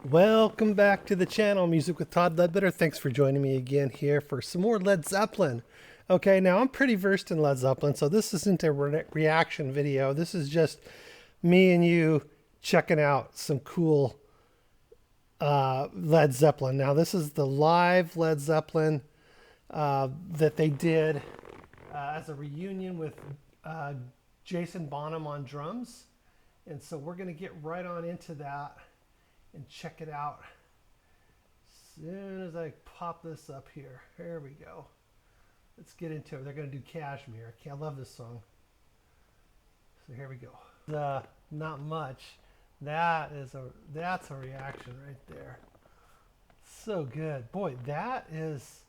Welcome back to the channel, Music with Todd Ledbetter. Thanks for joining me again here for some more Led Zeppelin. Okay, now I'm pretty versed in Led Zeppelin, so this isn't a reaction video. This is just me and you checking out some cool Led Zeppelin. Now, this is the live Led Zeppelin that they did as a reunion with uh, Jason Bonham on drums. And so we're going to get right on into that and check it out as soon as I pop this up here. There we go. Let's get into it. They're going to do Kashmir. I love this song. So here we go. Not much. That's a reaction right there. So good. Boy, that is.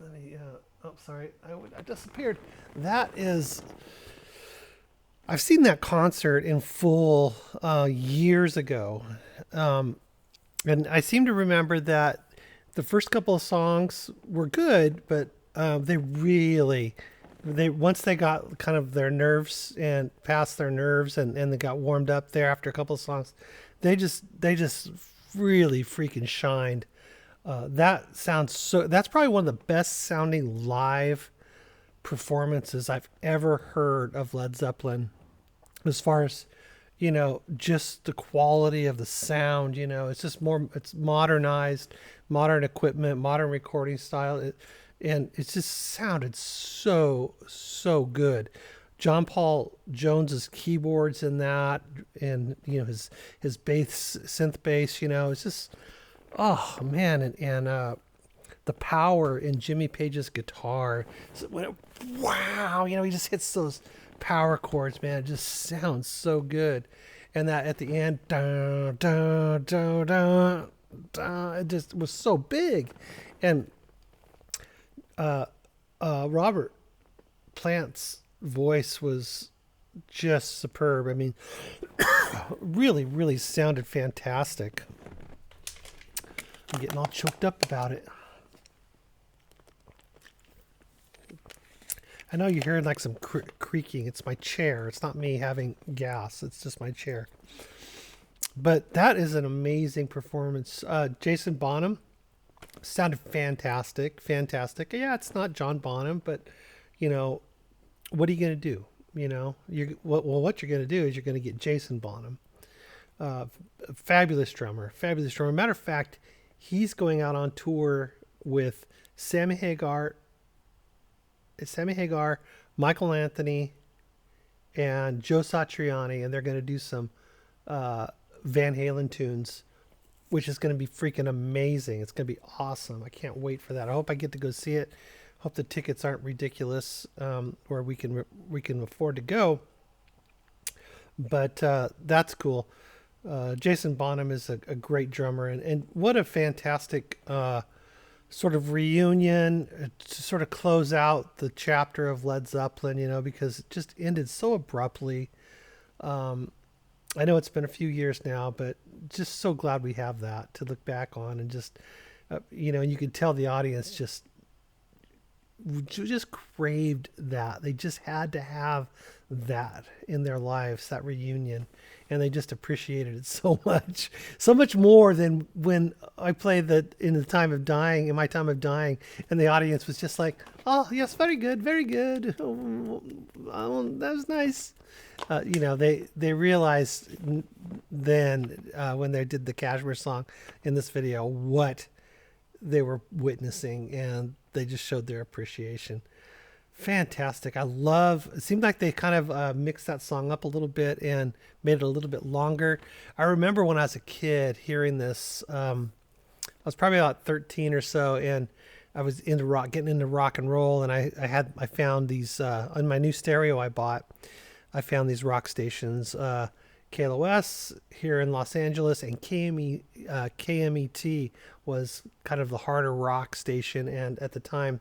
Let me. Oh, sorry. I disappeared. That is. I've seen that concert in full years ago. And I seem to remember that the first couple of songs were good, but they once they got kind of their nerves and past their nerves and they got warmed up there after a couple of songs, they just really freaking shined. That's probably one of the best sounding live performances I've ever heard of Led Zeppelin, as far as just the quality of the sound. It's modernized, modern equipment, modern recording style, and it just sounded so good. John Paul Jones's keyboards in that, and his bass, synth bass, it's just, oh man. And the power in Jimmy Page's guitar. So wow, he just hits those power chords, man. It just sounds so good. And that at the end, dun, dun, dun, dun, dun, it just was so big. And Robert Plant's voice was just superb. I mean, really sounded fantastic. I'm getting all choked up about it. I know you're hearing like some creaking. It's my chair. It's not me having gas. It's just my chair. But that is an amazing performance. Jason Bonham sounded fantastic. Yeah, it's not John Bonham, but what are you going to do? What you're going to do is you're going to get Jason Bonham, fabulous drummer. Matter of fact, he's going out on tour with Sammy Hagar, Michael Anthony, and Joe Satriani, and they're going to do some Van Halen tunes, which is going to be freaking amazing. It's going to be awesome. I can't wait for that. I hope I get to go see it. Hope the tickets aren't ridiculous, where we can afford to go. But that's cool. Jason Bonham is a great drummer, and what a fantastic sort of reunion to sort of close out the chapter of Led Zeppelin, because it just ended so abruptly. I know it's been a few years now, but just so glad we have that to look back on, and just, and you could tell the audience just craved that. They just had to have that in their lives, that reunion, and they just appreciated it so much more than when I played that in my time of dying, and the audience was just like, "Oh yes, very good, oh, that was nice." They realized then, when they did the Kashmir song in this video, what they were witnessing, and they just showed their appreciation. Fantastic. It seemed like they kind of mixed that song up a little bit and made it a little bit longer. I remember when I was a kid hearing this. I was probably about 13 or so, and I was getting into rock and roll, and I found these on my new stereo I bought. I found these rock stations, KLOS here in Los Angeles, and KMET was kind of the harder rock station, and at the time,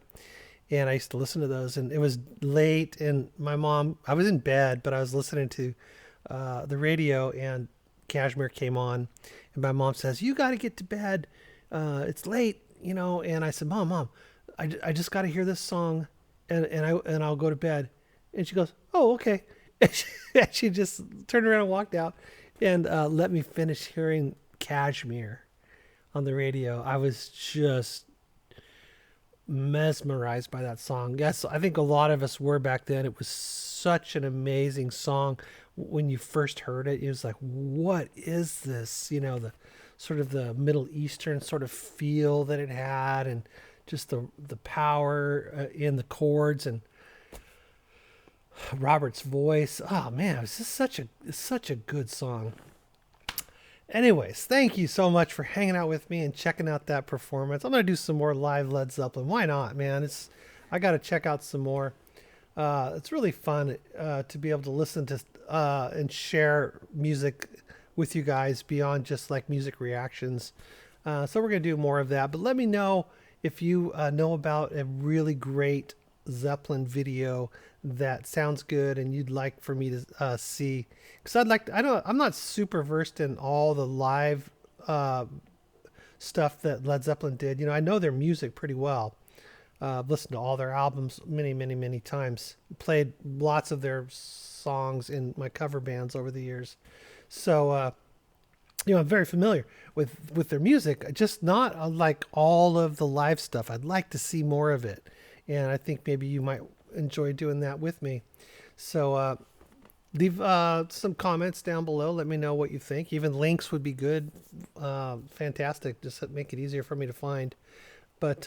and I used to listen to those, and it was late, and I was in bed, but I was listening to the radio, and Kashmir came on, and my mom says, "You got to get to bed. It's late, And I said, "Mom, I just got to hear this song, and I'll go to bed." And she goes, "Oh, okay." And she just turned around and walked out, and let me finish hearing Kashmir on the radio, I was just mesmerized by that song. Yes, I think a lot of us were back then. It was such an amazing song. When you first heard it, it was like, what is this? You know, the sort of the Middle Eastern sort of feel that it had, and just the power in the chords and Robert's voice. Oh man, it was just such a good song. Anyways, thank you so much for hanging out with me and checking out that performance. I'm gonna do some more live Led Zeppelin. Why not, man? I gotta check out some more. It's really fun to be able to listen to and share music with you guys beyond just like music reactions. So we're gonna do more of that. But let me know if you know about a really great Zeppelin video that sounds good and you'd like for me to see, because I'm not super versed in all the live stuff that Led Zeppelin did. You know, I know their music pretty well. I've listened to all their albums many times. Played lots of their songs in my cover bands over the years. So you know, I'm very familiar with their music, just not like all of the live stuff. I'd like to see more of it, and I think maybe you might enjoy doing that with me. So leave some comments down below. Let me know what you think. Even links would be good. Fantastic. Just to make it easier for me to find. But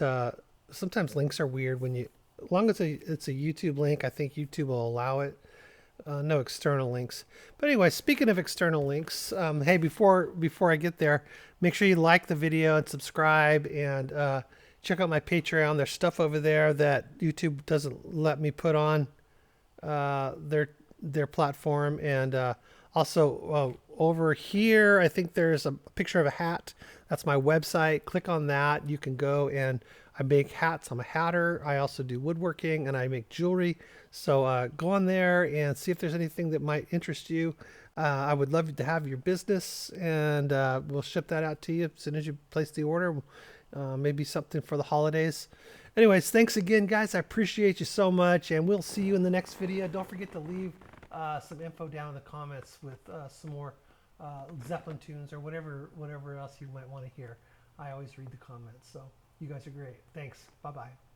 sometimes links are weird when you, as long as it's a YouTube link, I think YouTube will allow it. No external links. But anyway, speaking of external links, hey, before I get there, make sure you like the video and subscribe, and check out my Patreon. There's stuff over there that YouTube doesn't let me put on their platform. And also over here, I think there's a picture of a hat. That's my website. Click on that. You can go, and I make hats. I'm a hatter. I also do woodworking, and I make jewelry. So go on there and see if there's anything that might interest you. I would love to have your business, and we'll ship that out to you as soon as you place the order. Maybe something for the holidays. Anyways, thanks again, guys. I appreciate you so much, and we'll see you in the next video. Don't forget to leave some info down in the comments with some more Zeppelin tunes or whatever else you might want to hear. I always read the comments. So you guys are great. Thanks. Bye-bye.